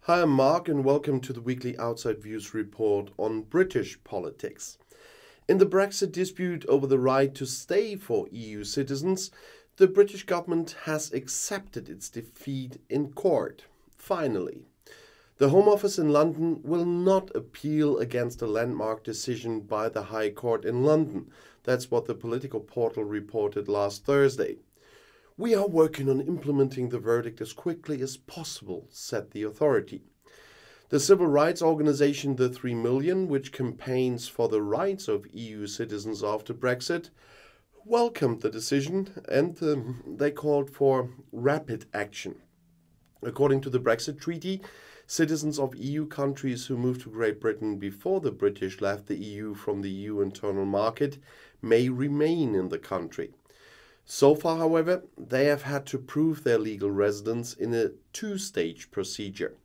Hi, I'm Marc and welcome to the weekly Outside Views report on British politics. In the Brexit dispute over the right to stay for EU citizens, the British government has accepted its defeat in court, finally. The Home Office in London will not appeal against a landmark decision by the High Court in London. That's what the political portal reported last Thursday. "We are working on implementing the verdict as quickly as possible," said the authority. The civil rights organization The 3 Million, which campaigns for the rights of EU citizens after Brexit, welcomed the decision and they called for rapid action. According to the Brexit Treaty, citizens of EU countries who moved to Great Britain before the British left the EU from the EU internal market may remain in the country. So far, however, they have had to prove their legal residence in a two-stage procedure.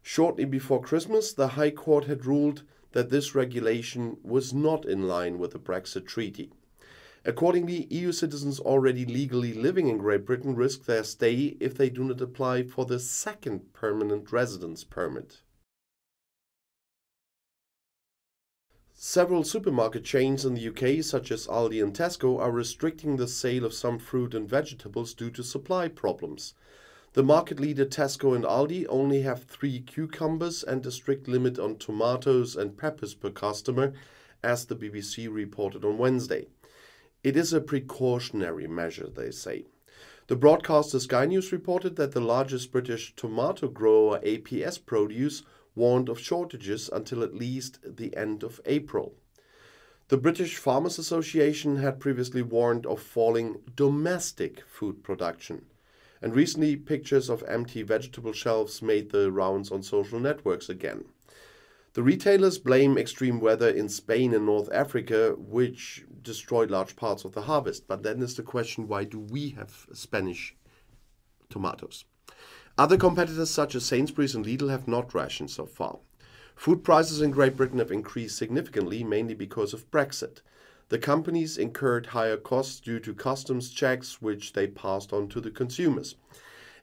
Shortly before Christmas, the High Court had ruled that this regulation was not in line with the Brexit Treaty. Accordingly, EU citizens already legally living in Great Britain risk their stay if they do not apply for the second permanent residence permit. Several supermarket chains in the UK, such as Aldi and Tesco, are restricting the sale of some fruit and vegetables due to supply problems. The market leader Tesco and Aldi only have 3 cucumbers and a strict limit on tomatoes and peppers per customer, as the BBC reported on Wednesday. It is a precautionary measure, they say. The broadcaster Sky News reported that the largest British tomato grower APS Produce warned of shortages until at least the end of April. The British Farmers Association had previously warned of falling domestic food production. And recently, pictures of empty vegetable shelves made the rounds on social networks again. The retailers blame extreme weather in Spain and North Africa, which destroyed large parts of the harvest. But then is the question, why do we have Spanish tomatoes? Other competitors such as Sainsbury's and Lidl have not rationed so far. Food prices in Great Britain have increased significantly, mainly because of Brexit. The companies incurred higher costs due to customs checks, which they passed on to the consumers.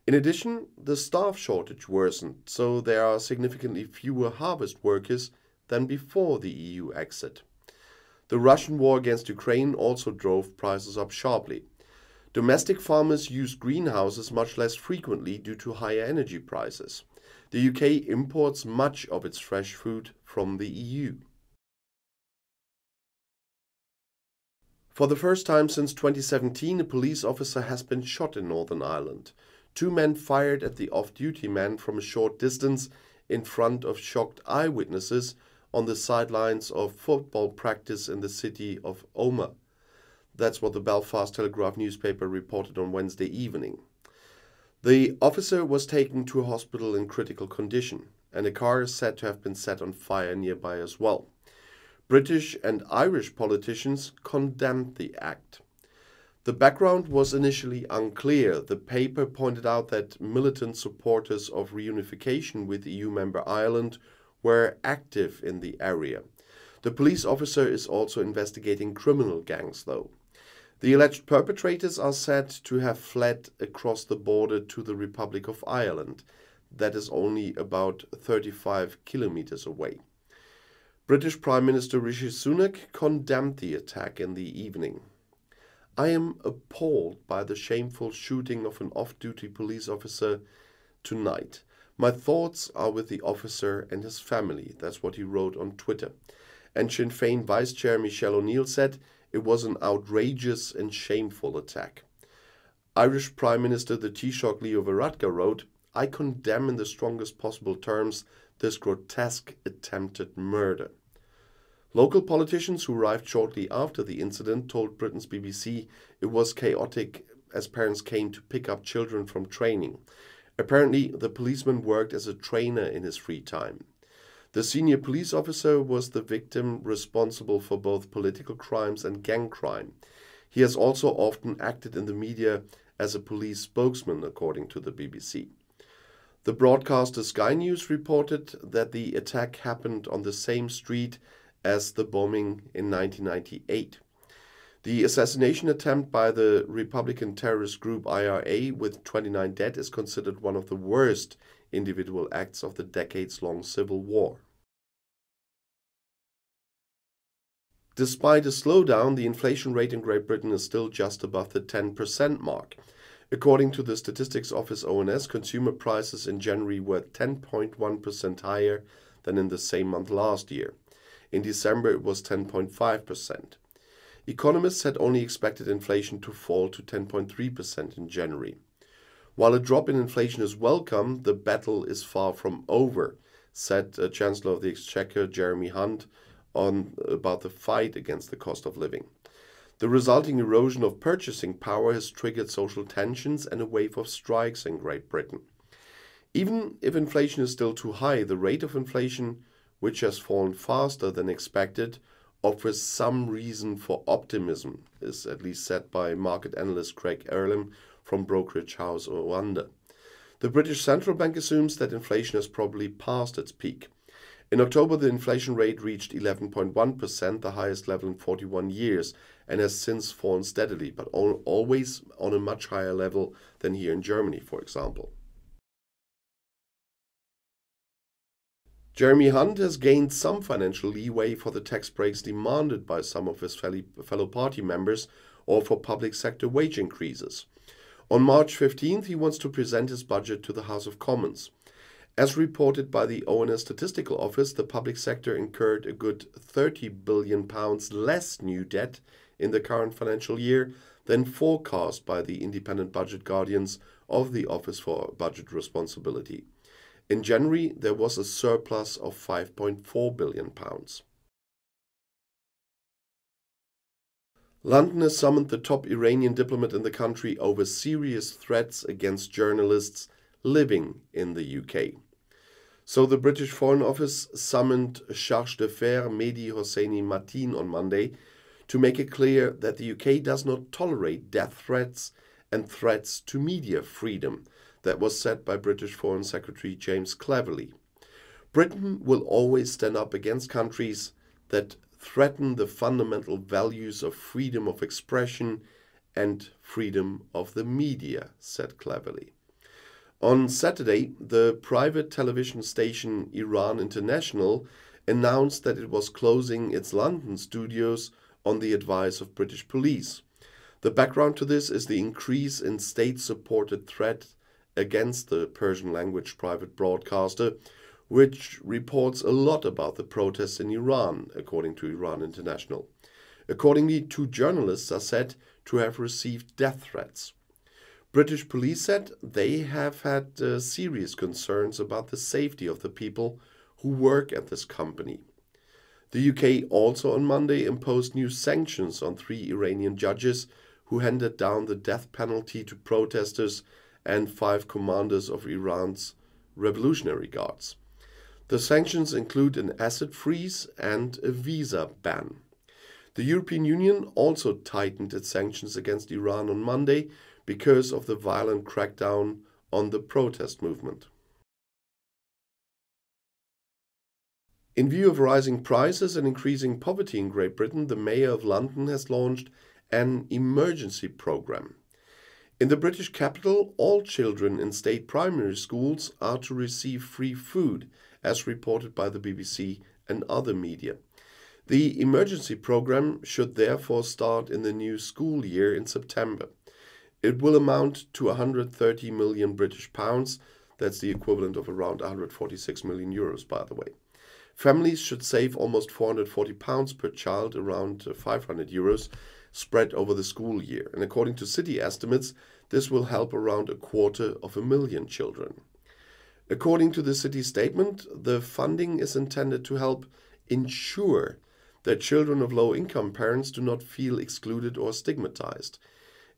In addition, the staff shortage worsened, so there are significantly fewer harvest workers than before the EU exit. The Russian war against Ukraine also drove prices up sharply. Domestic farmers use greenhouses much less frequently due to higher energy prices. The UK imports much of its fresh food from the EU. For the first time since 2017, a police officer has been shot in Northern Ireland. 2 men fired at the off-duty man from a short distance in front of shocked eyewitnesses on the sidelines of football practice in the city of Omagh. That's what the Belfast Telegraph newspaper reported on Wednesday evening. The officer was taken to a hospital in critical condition, and a car is said to have been set on fire nearby as well. British and Irish politicians condemned the act. The background was initially unclear. The paper pointed out that militant supporters of reunification with EU member Ireland were active in the area. The police officer is also investigating criminal gangs, though. The alleged perpetrators are said to have fled across the border to the Republic of Ireland. That is only about 35 kilometers away. British Prime Minister Rishi Sunak condemned the attack in the evening. "I am appalled by the shameful shooting of an off-duty police officer tonight. My thoughts are with the officer and his family." That's what he wrote on Twitter. And Sinn Féin Vice Chair Michelle O'Neill said it was an outrageous and shameful attack. Irish Prime Minister the Taoiseach Leo Varadkar wrote, "I condemn in the strongest possible terms this grotesque attempted murder." Local politicians who arrived shortly after the incident told Britain's BBC it was chaotic as parents came to pick up children from training. Apparently, the policeman worked as a trainer in his free time. The senior police officer was the victim responsible for both political crimes and gang crime. He has also often acted in the media as a police spokesman, according to the BBC. The broadcaster Sky News reported that the attack happened on the same street as the bombing in 1998. The assassination attempt by the Republican terrorist group IRA with 29 dead is considered one of the worst individual acts of the decades-long civil war. Despite a slowdown, the inflation rate in Great Britain is still just above the 10% mark. According to the Statistics Office ONS, consumer prices in January were 10.1% higher than in the same month last year. In December, it was 10.5%. Economists had only expected inflation to fall to 10.3% in January. While a drop in inflation is welcome, the battle is far from over, said Chancellor of the Exchequer Jeremy Hunt about the fight against the cost of living. The resulting erosion of purchasing power has triggered social tensions and a wave of strikes in Great Britain. Even if inflation is still too high, the rate of inflation, which has fallen faster than expected, offers some reason for optimism, is at least said by market analyst Craig Erlam from brokerage house Oceania. The British Central Bank assumes that inflation has probably passed its peak. In October, the inflation rate reached 11.1%, the highest level in 41 years, and has since fallen steadily, but always on a much higher level than here in Germany, for example. Jeremy Hunt has gained some financial leeway for the tax breaks demanded by some of his fellow party members or for public sector wage increases. On March 15th, he wants to present his budget to the House of Commons. As reported by the ONS Statistical Office, the public sector incurred a good £30 billion less new debt in the current financial year than forecast by the independent budget guardians of the Office for Budget Responsibility. In January, there was a surplus of £5.4 billion. London has summoned the top Iranian diplomat in the country over serious threats against journalists living in the UK. So the British Foreign Office summoned Chargé d'Affaires Mehdi Hosseini Matin on Monday to make it clear that the UK does not tolerate death threats and threats to media freedom. That was said by British Foreign Secretary James Cleverly. Britain will always stand up against countries that threaten the fundamental values of freedom of expression and freedom of the media, said Cleverly. On Saturday, the private television station Iran International announced that it was closing its London studios on the advice of British police. The background to this is the increase in state-supported threat against the Persian-language private broadcaster, which reports a lot about the protests in Iran, according to Iran International. Accordingly, 2 journalists are said to have received death threats. British police said they have had serious concerns about the safety of the people who work at this company. The UK also on Monday imposed new sanctions on 3 Iranian judges who handed down the death penalty to protesters and 5 commanders of Iran's Revolutionary Guards. The sanctions include an asset freeze and a visa ban. The European Union also tightened its sanctions against Iran on Monday because of the violent crackdown on the protest movement. In view of rising prices and increasing poverty in Great Britain, the Mayor of London has launched an emergency programme. In the British capital, all children in state primary schools are to receive free food, as reported by the BBC and other media. The emergency programme should therefore start in the new school year in September. It will amount to 130 million British pounds. That's the equivalent of around 146 million euros, by the way. Families should save almost £440 per child, around 500 euros, spread over the school year. And according to city estimates, this will help around 250,000 children. According to the city statement, the funding is intended to help ensure that children of low-income parents do not feel excluded or stigmatized.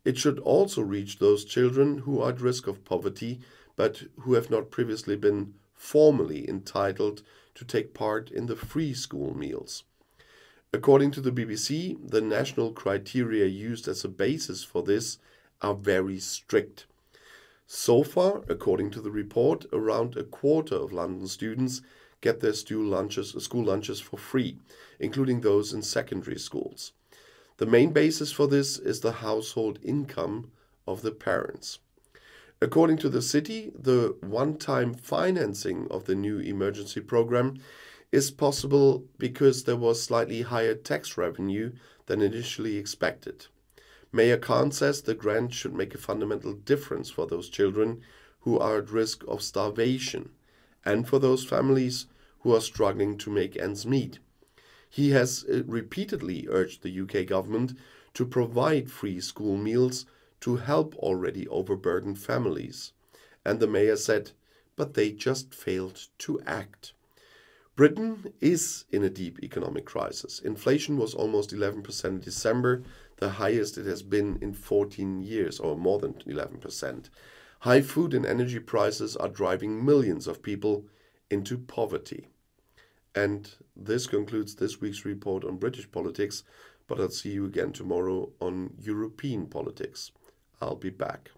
It should also reach those children who are at risk of poverty, but who have not previously been formally entitled to take part in the free school meals. According to the BBC, the national criteria used as a basis for this are very strict. So far, according to the report, around 1/4 of London students get their school lunches for free, including those in secondary schools. The main basis for this is the household income of the parents. According to the city, the one-time financing of the new emergency program is possible because there was slightly higher tax revenue than initially expected. Mayor Khan says the grant should make a fundamental difference for those children who are at risk of starvation and for those families who are struggling to make ends meet. He has repeatedly urged the UK government to provide free school meals to help already overburdened families. And the mayor said, but they just failed to act. Britain is in a deep economic crisis. Inflation was almost 11% in December, the highest it has been in 14 years, or more than 11%. High food and energy prices are driving millions of people into poverty. And this concludes this week's report on British politics, but I'll see you again tomorrow on European politics. I'll be back.